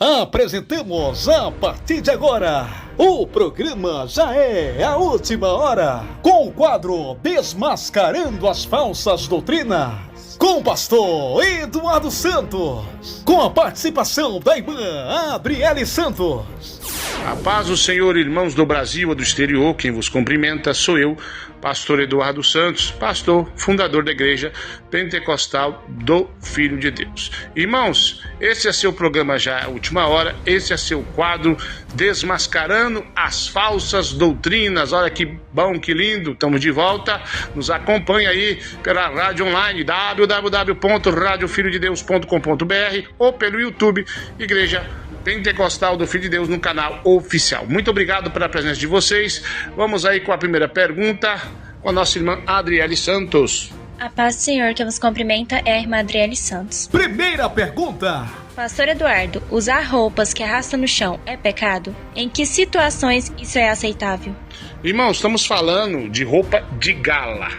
Apresentamos a partir de agora, o programa Já é a Última Hora, com o quadro Desmascarando as Falsas Doutrinas, com o pastor Eduardo Santos, com a participação da irmã Adriele Santos. A paz do Senhor, irmãos do Brasil e do exterior, quem vos cumprimenta sou eu, pastor Eduardo Santos, pastor, fundador da Igreja Pentecostal do Filho de Deus. Irmãos, esse é seu programa Já é a Última Hora, esse é seu quadro Desmascarando as Falsas Doutrinas. Olha que bom, que lindo, estamos de volta. Nos acompanhe aí pela rádio online www.radiofilhodedeus.com.br ou pelo YouTube Igreja Pentecostal do Filho de Deus no canal oficial. Muito obrigado pela presença de vocês. Vamos aí com a primeira pergunta com a nossa irmã Adriele Santos. A paz do Senhor que vos cumprimenta é a irmã Adriele Santos. Primeira pergunta. Pastor Eduardo, usar roupas que arrastam no chão é pecado? Em que situações isso é aceitável? Irmãos, estamos falando de roupa de gala.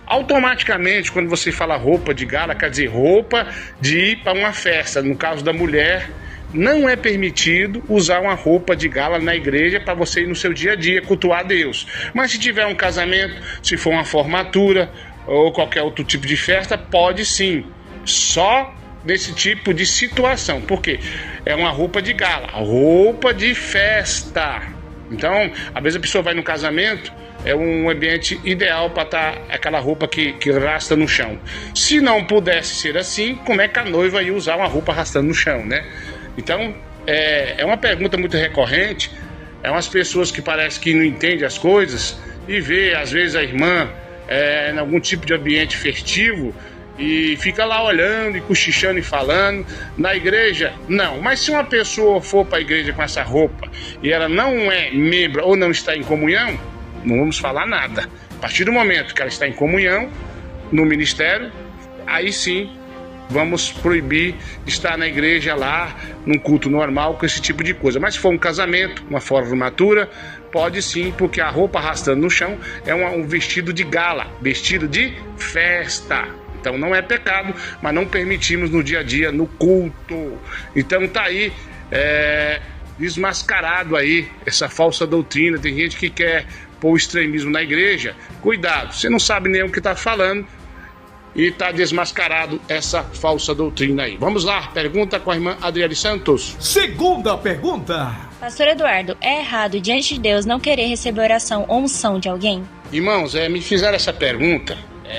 Automaticamente, quando você fala roupa de gala, quer dizer roupa de ir para uma festa. No caso da mulher, não é permitido usar uma roupa de gala na igreja para você ir no seu dia a dia cultuar a Deus. Mas se tiver um casamento, se for uma formatura ou qualquer outro tipo de festa, pode sim. Só nesse tipo de situação. Por quê? É uma roupa de gala, roupa de festa. Então, às vezes a pessoa vai no casamento, é um ambiente ideal para estar aquela roupa que arrasta no chão. Se não pudesse ser assim, como é que a noiva ia usar uma roupa arrastando no chão, né? Então, é uma pergunta muito recorrente. É umas pessoas que parece que não entendem as coisas e vê, às vezes, a irmã em algum tipo de ambiente festivo e fica lá olhando e cochichando e falando. Na igreja, não. Mas se uma pessoa for para a igreja com essa roupa e ela não é membro ou não está em comunhão, não vamos falar nada. A partir do momento que ela está em comunhão no ministério, aí sim vamos proibir de estar na igreja lá, num culto normal, com esse tipo de coisa. Mas se for um casamento, uma formatura, pode sim, porque a roupa arrastando no chão é um vestido de gala, vestido de festa. Então não é pecado, mas não permitimos no dia a dia, no culto. Então tá aí, desmascarado aí, essa falsa doutrina. Tem gente que quer pôr o extremismo na igreja. Cuidado, você não sabe nem o que está falando, e está desmascarado essa falsa doutrina aí. Vamos lá, pergunta com a irmã Adriele Santos. Segunda pergunta. Pastor Eduardo, é errado diante de Deus não querer receber oração ou unção de alguém? Irmãos, me fizeram essa pergunta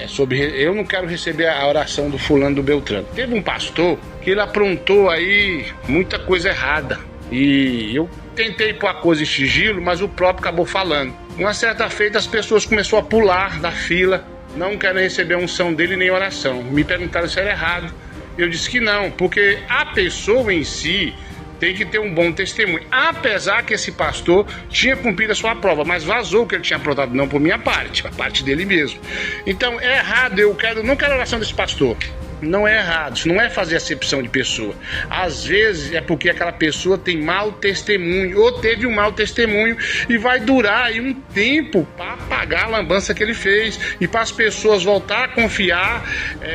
sobre eu não quero receber a oração do fulano do Beltrano. Teve um pastor que ele aprontou aí muita coisa errada. E eu tentei pôr a coisa em sigilo, mas o próprio acabou falando. Uma certa feita as pessoas começaram a pular da fila, não querem receber a unção dele nem oração. Me perguntaram se era errado. Eu disse que não, porque a pessoa em si tem que ter um bom testemunho. Apesar que esse pastor tinha cumprido a sua prova, mas vazou o que ele tinha aprontado, não por minha parte, a parte dele mesmo. Então é errado, não quero a oração desse pastor. Não é errado, isso não é fazer acepção de pessoa. Às vezes é porque aquela pessoa tem mau testemunho ou teve um mau testemunho e vai durar aí um tempo para pagar a lambança que ele fez e para as pessoas voltar a confiar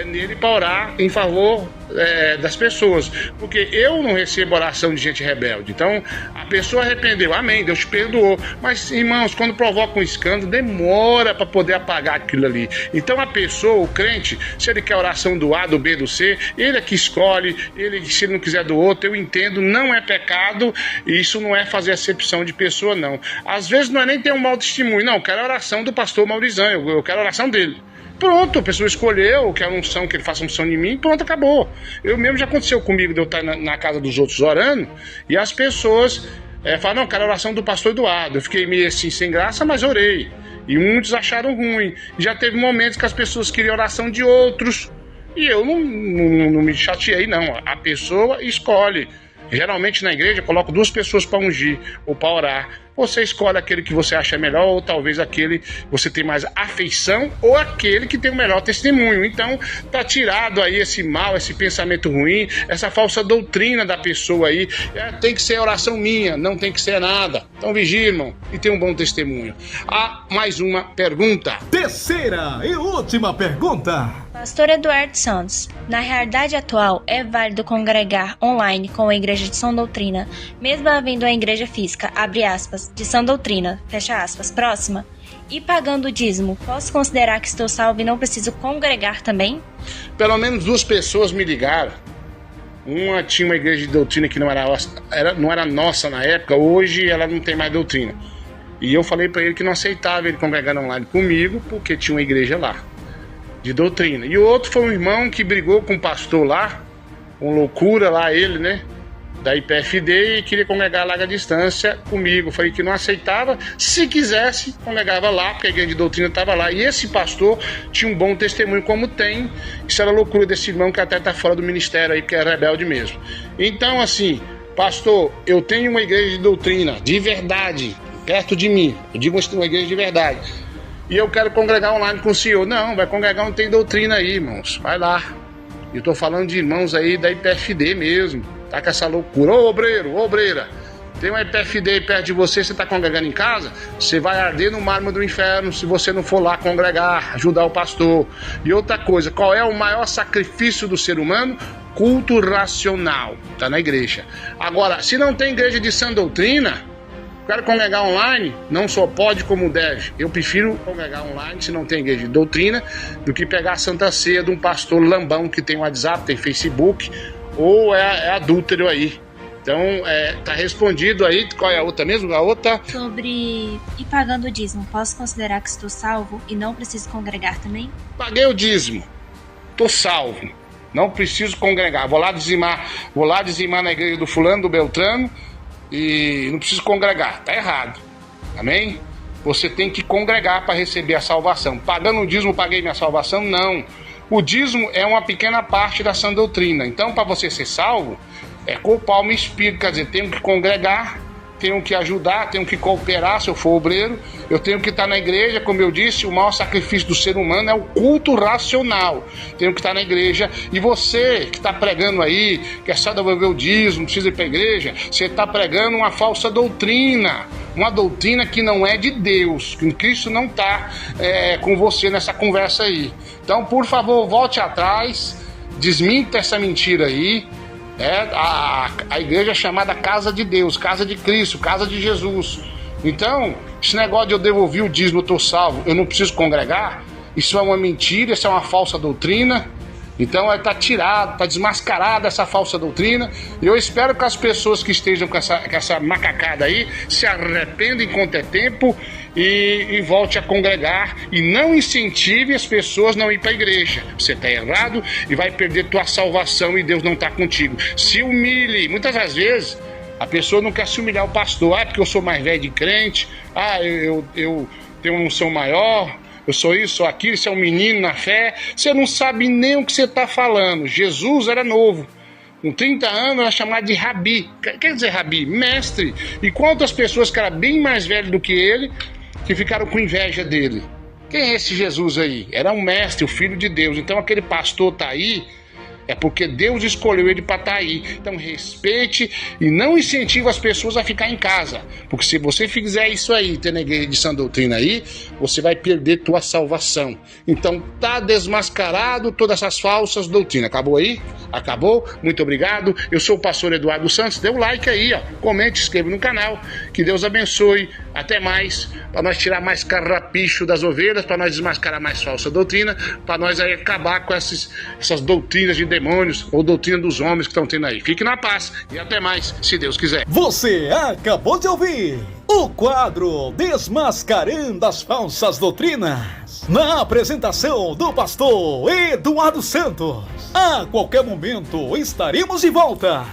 nele para orar em favor das pessoas. Porque eu não recebo oração de gente rebelde. Então a pessoa arrependeu, amém, Deus te perdoou. Mas irmãos, quando provoca um escândalo, demora para poder apagar aquilo ali. Então a pessoa, o crente, se ele quer oração do A, do B, do C, ele é que escolhe, se ele não quiser do outro, eu entendo, não é pecado, e isso não é fazer acepção de pessoa, não. Às vezes não é nem ter um mau testemunho, não, eu quero a oração do pastor Maurizão, eu quero a oração dele. Pronto, a pessoa escolheu, quero unção, que ele faça unção em mim, pronto, acabou. Eu mesmo já aconteceu comigo de eu estar na casa dos outros orando, e as pessoas falam, não, quero a oração do pastor Eduardo. Eu fiquei meio assim, sem graça, mas orei. E muitos acharam ruim. Já teve momentos que as pessoas queriam oração de outros, e eu não me chateei, não. A pessoa escolhe. Geralmente na igreja eu coloco 2 pessoas para ungir ou para orar. Você escolhe aquele que você acha melhor, ou talvez aquele que você tem mais afeição, ou aquele que tem o melhor testemunho. Então tá tirado aí esse mal, esse pensamento ruim, essa falsa doutrina da pessoa aí. Tem que ser oração minha, não tem que ser nada. Então vigia, irmão, e tenha um bom testemunho. Mais uma pergunta. Terceira e última pergunta. Pastor Eduardo Santos, na realidade atual, é válido congregar online com a Igreja de Sã Doutrina, mesmo havendo a igreja física, abre aspas, de Sã Doutrina, fecha aspas, próxima? E pagando o dízimo, posso considerar que estou salvo e não preciso congregar também? Pelo menos 2 pessoas me ligaram. Uma tinha uma igreja de doutrina que não era nossa na época, hoje ela não tem mais doutrina. E eu falei para ele que não aceitava ele congregar online comigo, porque tinha uma igreja lá, de doutrina. E o outro foi um irmão que brigou com o pastor lá, com loucura lá ele, né, da IPFD, e queria congregar a larga distância comigo. Eu falei que não aceitava, se quisesse, congregava lá, porque a igreja de doutrina estava lá. E esse pastor tinha um bom testemunho, como tem. Isso era loucura desse irmão que até está fora do ministério aí, que é rebelde mesmo. Então, assim, pastor, eu tenho uma igreja de doutrina, de verdade, perto de mim. Eu digo uma igreja de verdade. E eu quero congregar online com o senhor. Não, vai congregar, não tem doutrina aí, irmãos. Vai lá. Eu tô falando de irmãos aí da IPFD mesmo. Tá com essa loucura. Ô, obreiro, ô, obreira. Tem uma IPFD aí perto de você, você tá congregando em casa? Você vai arder no mármore do inferno se você não for lá congregar, ajudar o pastor. E outra coisa, qual é o maior sacrifício do ser humano? Culto racional. Tá na igreja. Agora, se não tem igreja de sã doutrina, quero congregar online, não só pode como deve. Eu prefiro congregar online, se não tem igreja de doutrina, do que pegar a Santa Ceia de um pastor lambão que tem WhatsApp, tem Facebook, ou é adúltero aí. Então, tá respondido aí. Qual é a outra mesmo? A outra? Sobre e pagando o dízimo, posso considerar que estou salvo e não preciso congregar também? Paguei o dízimo, tô salvo, não preciso congregar. Vou lá dizimar na igreja do fulano, do Beltrano, e não preciso congregar. Tá errado. Amém? Você tem que congregar para receber a salvação. Pagando o dízimo, paguei minha salvação? Não. O dízimo é uma pequena parte da sã doutrina. Então, para você ser salvo, é corpo, alma e espírito. Quer dizer, tenho que congregar, tenho que ajudar, tenho que cooperar se eu for obreiro, eu tenho que estar na igreja. Como eu disse, o maior sacrifício do ser humano é o culto racional. Tenho que estar na igreja. E você que está pregando aí, que é só devolver o dízimo, precisa ir para a igreja, você está pregando uma falsa doutrina, uma doutrina que não é de Deus, que Cristo não está com você nessa conversa aí. Então, por favor, volte atrás, desminta essa mentira aí. A igreja é chamada Casa de Deus, Casa de Cristo, Casa de Jesus. Então, esse negócio de eu devolver o dízimo, eu estou salvo, eu não preciso congregar, isso é uma mentira, isso é uma falsa doutrina. Então está tirado, está desmascarada essa falsa doutrina. E eu espero que as pessoas que estejam com essa macacada aí se arrependam enquanto é tempo e volte a congregar. E não incentive as pessoas a não ir para a igreja. Você está errado e vai perder tua salvação e Deus não está contigo. Se humilhe. Muitas das vezes a pessoa não quer se humilhar ao pastor. Porque eu sou mais velho de crente. Eu tenho uma unção maior. Eu sou isso, sou aquilo, você é um menino na fé. Você não sabe nem o que você está falando. Jesus era novo. Com 30 anos era chamado de rabi. Quer dizer rabi? Mestre. E quantas pessoas que eram bem mais velhas do que ele, que ficaram com inveja dele? Quem é esse Jesus aí? Era um mestre, o filho de Deus. Então aquele pastor está aí, é porque Deus escolheu ele para estar aí. Então respeite e não incentive as pessoas a ficar em casa. Porque se você fizer isso aí, tendo a igreja de sã doutrina aí, você vai perder tua salvação. Então tá desmascarado todas essas falsas doutrinas. Acabou aí? Acabou? Muito obrigado. Eu sou o pastor Eduardo Santos. Dê um like aí, ó. Comente, inscreva no canal. Que Deus abençoe. Até mais. Para nós tirar mais carrapicho das ovelhas, para nós desmascarar mais falsa doutrina, para nós aí acabar com essas doutrinas de demônios ou doutrina dos homens que estão tendo aí. Fique na paz e até mais, se Deus quiser. Você acabou de ouvir o quadro Desmascarando as Falsas Doutrinas, na apresentação do pastor Eduardo Santos. A qualquer momento estaremos de volta.